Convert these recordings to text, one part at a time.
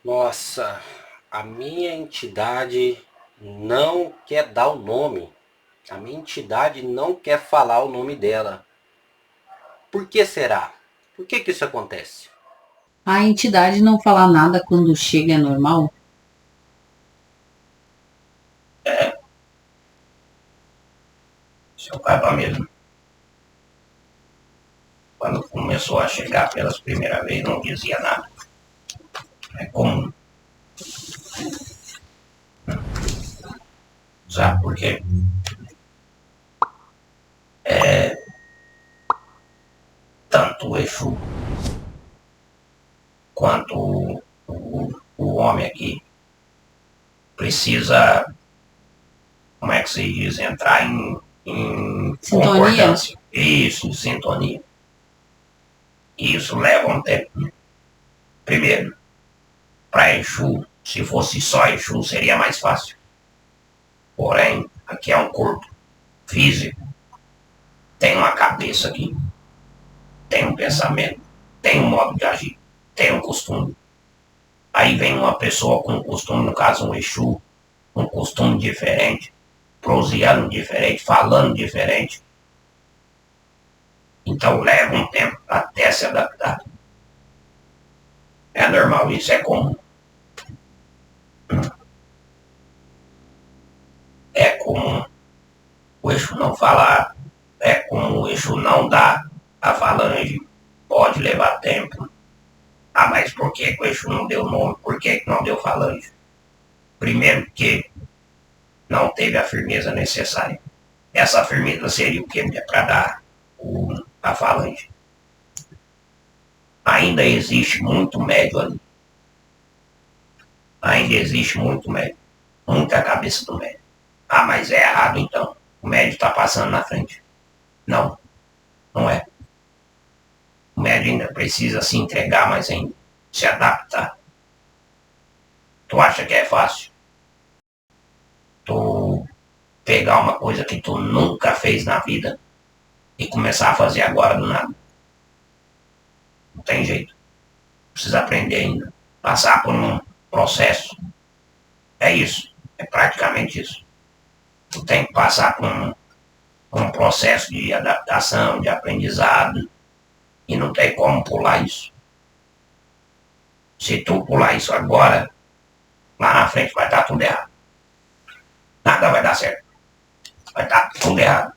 Nossa, a minha entidade não quer dar o nome. A minha entidade não quer falar o nome dela. Por que será? Por que isso acontece? A entidade não falar nada quando chega é normal? É, seu Papa mesmo, quando começou a chegar pelas primeiras vezes, não dizia nada. É comum. Sabe por quê? Tanto o Exu quanto o homem aqui precisa, como é que se diz, entrar em Sintonia? concordância. Isso, em sintonia. E isso leva um tempo. Primeiro, para Exu, se fosse só Exu, seria mais fácil. Porém, aqui é um corpo físico, tem uma cabeça aqui, tem um pensamento, tem um modo de agir, tem um costume. Aí vem uma pessoa com um costume, no caso um Exu, um costume diferente, proseando diferente, falando diferente. Então leva um tempo até se adaptar. É normal, isso é comum. É comum o Exu não falar, é comum o Exu não dar a falange, pode levar tempo. Ah, mas por que o Exu não deu nome? Por que não deu falange? Primeiro que não teve a firmeza necessária. Essa firmeza seria o que para dar a falange. Ainda existe muito médio ali. Ainda existe muito médio. Muita cabeça do médio. Ah, mas é errado então. O médio está passando na frente. Não, não é. O médio ainda precisa se entregar, mas ainda se adaptar. Tu acha que é fácil? Tu pegar uma coisa que tu nunca fez na vida e começar a fazer agora do nada. Não tem jeito. Precisa aprender ainda. Passar por um processo. É isso. É praticamente isso. Tu tem que passar por um processo de adaptação, de aprendizado. E não tem como pular isso. Se tu pular isso agora, lá na frente vai estar tudo errado. Nada vai dar certo. Vai estar tudo errado.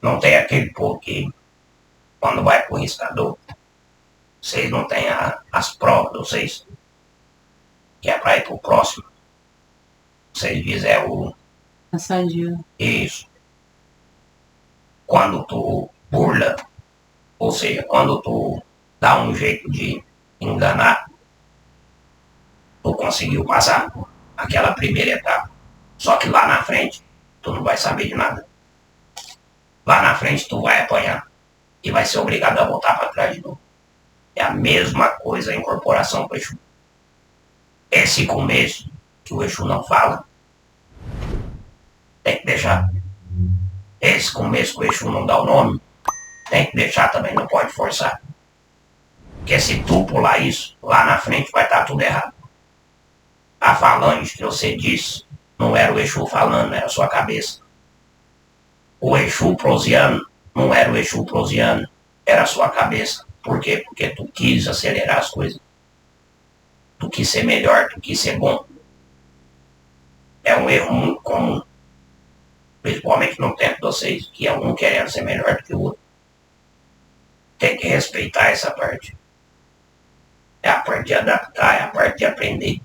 Não tem aquele povo que, quando vai pro riscador, vocês não têm as provas de vocês, que é para ir pro próximo. Vocês dizem é o. Assadio. Isso. Quando tu burla, ou seja, quando tu dá um jeito de enganar, tu conseguiu passar aquela primeira etapa. Só que lá na frente, tu não vai saber de nada. Lá na frente, tu vai apanhar e vai ser obrigado a voltar para trás de novo. É a mesma coisa a incorporação com o Exu. Esse começo que o Exu não fala, tem que deixar. Esse começo que o Exu não dá o nome, tem que deixar também, não pode forçar. Porque se tu pular isso, lá na frente vai estar tudo errado. A falange que você disse não era o Exu falando, era a sua cabeça. O Exu prosiano não era o Exu prosiano, era a sua cabeça. Por quê? Porque tu quis acelerar as coisas. Tu quis ser melhor, tu quis ser bom. É um erro muito comum. Principalmente no tempo de vocês, que é um querendo ser melhor do que o outro. Tem que respeitar essa parte. É a parte de adaptar, é a parte de aprender.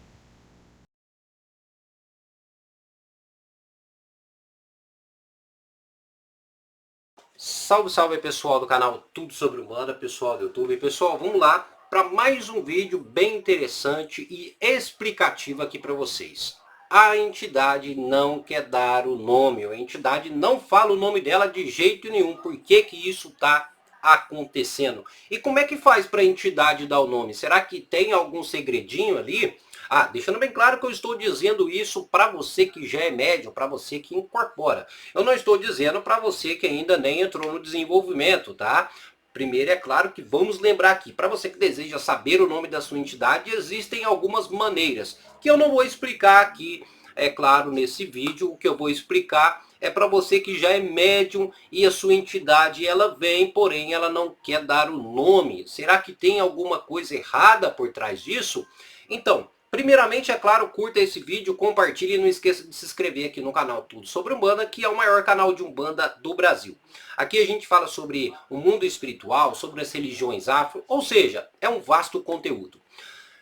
Salve, salve pessoal do canal Tudo Sobre Humana, pessoal do YouTube. Pessoal, vamos lá para mais um vídeo bem interessante e explicativo aqui para vocês. A entidade não quer dar o nome, a entidade não fala o nome dela de jeito nenhum. Por que que isso está acontecendo? E como é que faz para a entidade dar o nome? Será que tem algum segredinho ali? Ah, deixando bem claro que eu estou dizendo isso para você que já é médium, para você que incorpora. Eu não estou dizendo para você que ainda nem entrou no desenvolvimento, tá? Primeiro, é claro que vamos lembrar aqui, para você que deseja saber o nome da sua entidade, existem algumas maneiras, que eu não vou explicar aqui, é claro, nesse vídeo. O que eu vou explicar é para você que já é médium e a sua entidade ela vem, porém ela não quer dar o nome. Será que tem alguma coisa errada por trás disso? Então, primeiramente, é claro, curta esse vídeo, compartilhe e não esqueça de se inscrever aqui no canal Tudo Sobre Umbanda, que é o maior canal de Umbanda do Brasil. Aqui a gente fala sobre o mundo espiritual, sobre as religiões afro, ou seja, é um vasto conteúdo.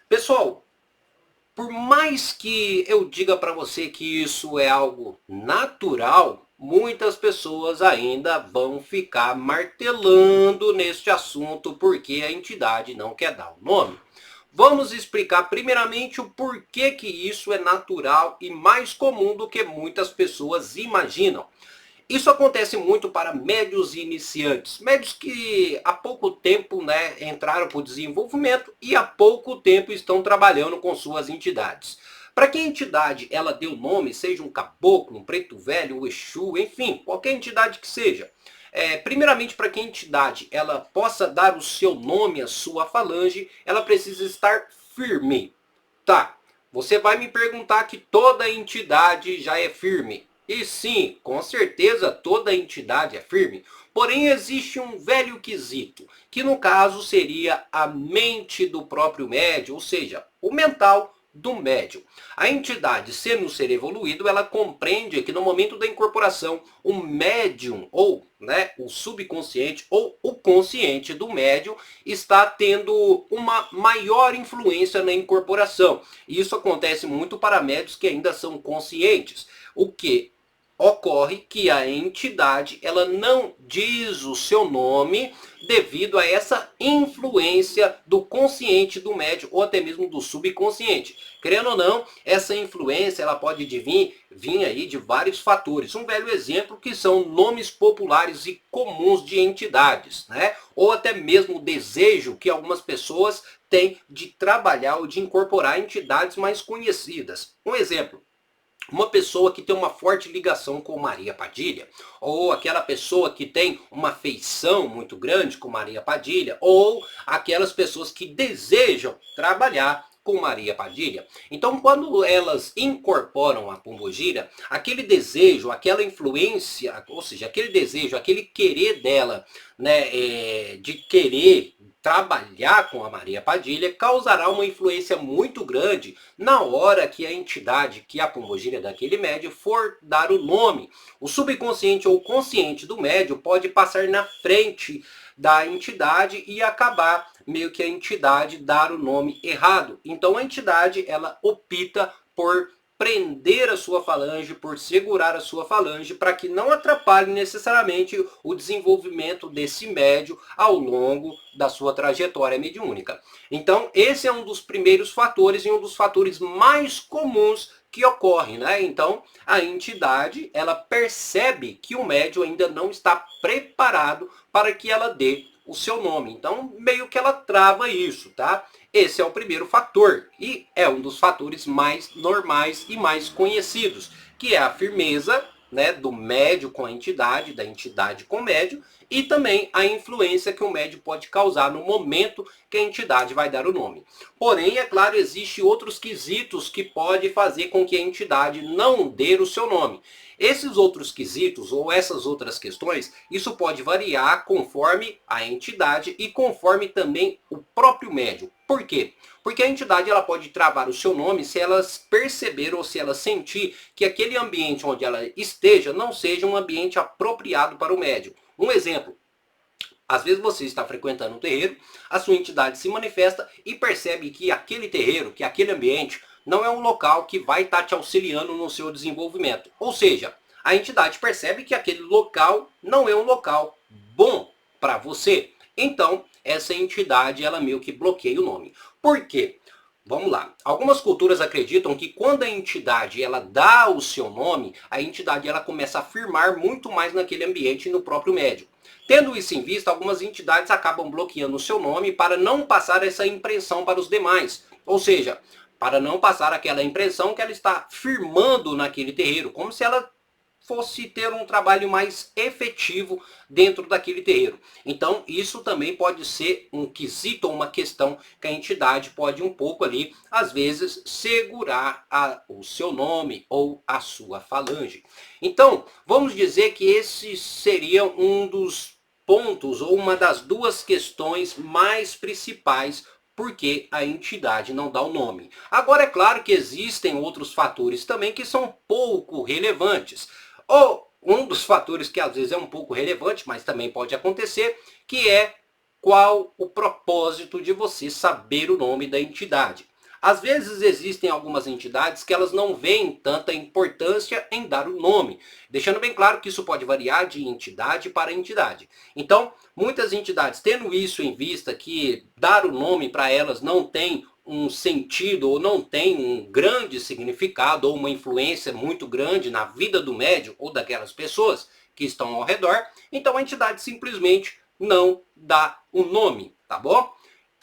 Pessoal, por mais que eu diga para você que isso é algo natural, muitas pessoas ainda vão ficar martelando neste assunto porque a entidade não quer dar o nome. Vamos explicar primeiramente o porquê que isso é natural e mais comum do que muitas pessoas imaginam. Isso acontece muito para médios iniciantes, médios que há pouco tempo entraram para o desenvolvimento e há pouco tempo estão trabalhando com suas entidades. Para que a entidade ela dê o nome, seja um caboclo, um preto velho, um exu, enfim, qualquer entidade que seja. Primeiramente, para que a entidade ela possa dar o seu nome à sua falange, ela precisa estar firme. Tá, você vai me perguntar que toda entidade já é firme. E sim, com certeza toda entidade é firme. Porém, existe um velho quesito, que no caso seria a mente do próprio médium, ou seja, o mental do médium. A entidade, sendo um ser evoluído, ela compreende que no momento da incorporação, o médium, ou o subconsciente, ou o consciente do médium, está tendo uma maior influência na incorporação. E isso acontece muito para médios que ainda são conscientes. O que ocorre que a entidade ela não diz o seu nome devido a essa influência do consciente do médium ou até mesmo do subconsciente. Querendo ou não, essa influência ela pode vir aí de vários fatores. Um velho exemplo que são nomes populares e comuns de entidades, ou até mesmo o desejo que algumas pessoas têm de trabalhar ou de incorporar entidades mais conhecidas. Um exemplo: uma pessoa que tem uma forte ligação com Maria Padilha, ou aquela pessoa que tem uma afeição muito grande com Maria Padilha, ou aquelas pessoas que desejam trabalhar com Maria Padilha. Então, quando elas incorporam a pombogira, aquele desejo, aquela influência, ou seja, aquele desejo, aquele querer dela, de querer trabalhar com a Maria Padilha, causará uma influência muito grande na hora que a entidade, que é a pombogira daquele médium, for dar o nome. O subconsciente ou consciente do médium pode passar na frente da entidade e acabar meio que a entidade dar o nome errado. Então a entidade ela opta por prender a sua falange, por segurar a sua falange, para que não atrapalhe necessariamente o desenvolvimento desse médium ao longo da sua trajetória mediúnica. Então, esse é um dos primeiros fatores e um dos fatores mais comuns que ocorre, Então, a entidade, ela percebe que o médium ainda não está preparado para que ela dê o seu nome. Então, meio que ela trava isso, tá? Esse é o primeiro fator e é um dos fatores mais normais e mais conhecidos, que é a firmeza, do médium com a entidade, da entidade com o médium, e também a influência que o médium pode causar no momento que a entidade vai dar o nome. Porém, é claro, existem outros quesitos que podem fazer com que a entidade não dê o seu nome. Esses outros quesitos ou essas outras questões, isso pode variar conforme a entidade e conforme também o próprio médium. Por quê? Porque a entidade ela pode travar o seu nome se ela perceber ou se ela sentir que aquele ambiente onde ela esteja não seja um ambiente apropriado para o médium. Um exemplo: às vezes você está frequentando um terreiro, a sua entidade se manifesta e percebe que aquele terreiro, que aquele ambiente, não é um local que vai estar te auxiliando no seu desenvolvimento. Ou seja, a entidade percebe que aquele local não é um local bom para você. Então, essa entidade, ela meio que bloqueia o nome. Por quê? Vamos lá. Algumas culturas acreditam que quando a entidade ela dá o seu nome, a entidade ela começa a afirmar muito mais naquele ambiente e no próprio médium. Tendo isso em vista, algumas entidades acabam bloqueando o seu nome para não passar essa impressão para os demais. Ou seja, para não passar aquela impressão que ela está firmando naquele terreiro, como se ela fosse ter um trabalho mais efetivo dentro daquele terreiro. Então, isso também pode ser um quesito ou uma questão que a entidade pode um pouco ali, às vezes, segurar o seu nome ou a sua falange. Então, vamos dizer que esse seria um dos pontos ou uma das duas questões mais principais porque a entidade não dá o nome. Agora, é claro que existem outros fatores também que são pouco relevantes. Ou um dos fatores que às vezes é um pouco relevante, mas também pode acontecer, que é qual o propósito de você saber o nome da entidade. Às vezes existem algumas entidades que elas não veem tanta importância em dar o nome, deixando bem claro que isso pode variar de entidade para entidade. Então, muitas entidades, tendo isso em vista, que dar o nome para elas não tem um sentido ou não tem um grande significado ou uma influência muito grande na vida do médium ou daquelas pessoas que estão ao redor, então a entidade simplesmente não dá o nome, tá bom?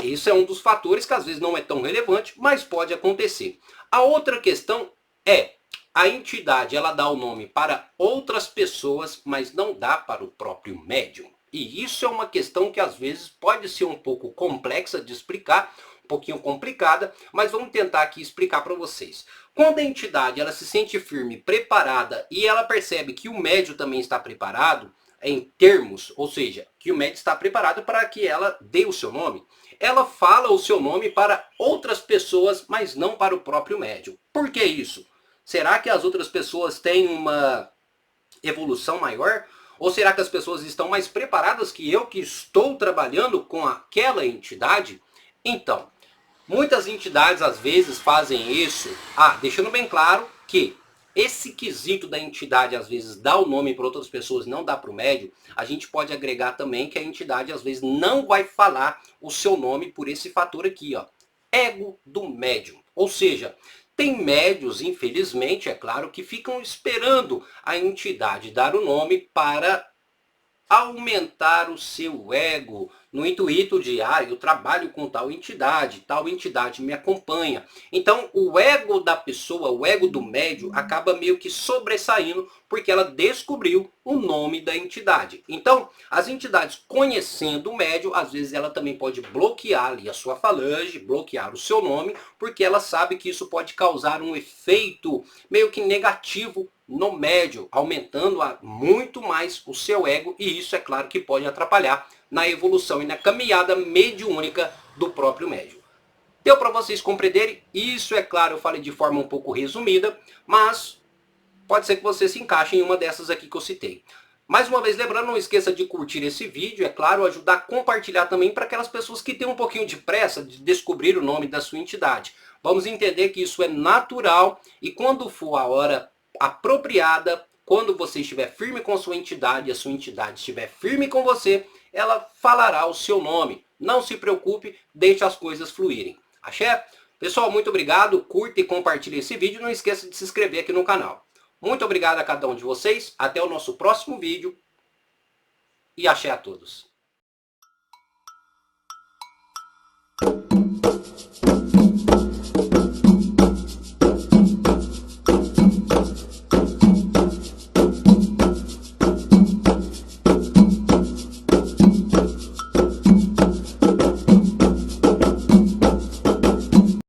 Isso é um dos fatores que às vezes não é tão relevante, mas pode acontecer. A outra questão é, a entidade ela dá o nome para outras pessoas, mas não dá para o próprio médium. E isso é uma questão que às vezes pode ser um pouco complexa de explicar, um pouquinho complicada, mas vamos tentar aqui explicar para vocês. Quando a entidade ela se sente firme, preparada e ela percebe que o médium também está preparado, em termos, ou seja, que o médium está preparado para que ela dê o seu nome, ela fala o seu nome para outras pessoas, mas não para o próprio médium. Por que isso? Será que as outras pessoas têm uma evolução maior? Ou será que as pessoas estão mais preparadas que eu, que estou trabalhando com aquela entidade? Então, muitas entidades às vezes fazem isso, deixando bem claro que esse quesito da entidade às vezes dá o nome para outras pessoas, não dá para o médium, a gente pode agregar também que a entidade às vezes não vai falar o seu nome por esse fator aqui, ó, ego do médium. Ou seja, tem médios, infelizmente, é claro, que ficam esperando a entidade dar o nome para aumentar o seu ego, no intuito de, eu trabalho com tal entidade me acompanha. Então, o ego da pessoa, o ego do médium, acaba meio que sobressaindo, porque ela descobriu o nome da entidade. Então, as entidades conhecendo o médium, às vezes ela também pode bloquear ali a sua falange, bloquear o seu nome, porque ela sabe que isso pode causar um efeito meio que negativo no médium, aumentando muito mais o seu ego, e isso é claro que pode atrapalhar na evolução e na caminhada mediúnica do próprio médium. Deu para vocês compreenderem? Isso é claro, eu falei de forma um pouco resumida, mas pode ser que você se encaixe em uma dessas aqui que eu citei. Mais uma vez, lembrando, não esqueça de curtir esse vídeo, é claro, ajudar a compartilhar também para aquelas pessoas que têm um pouquinho de pressa de descobrir o nome da sua entidade. Vamos entender que isso é natural e quando for a hora apropriada, quando você estiver firme com sua entidade e a sua entidade estiver firme com você, ela falará o seu nome. Não se preocupe, deixe as coisas fluírem. Axé? Pessoal, muito obrigado, curta e compartilhe esse vídeo, não esqueça de se inscrever aqui no canal. Muito obrigado a cada um de vocês, até o nosso próximo vídeo e axé a todos.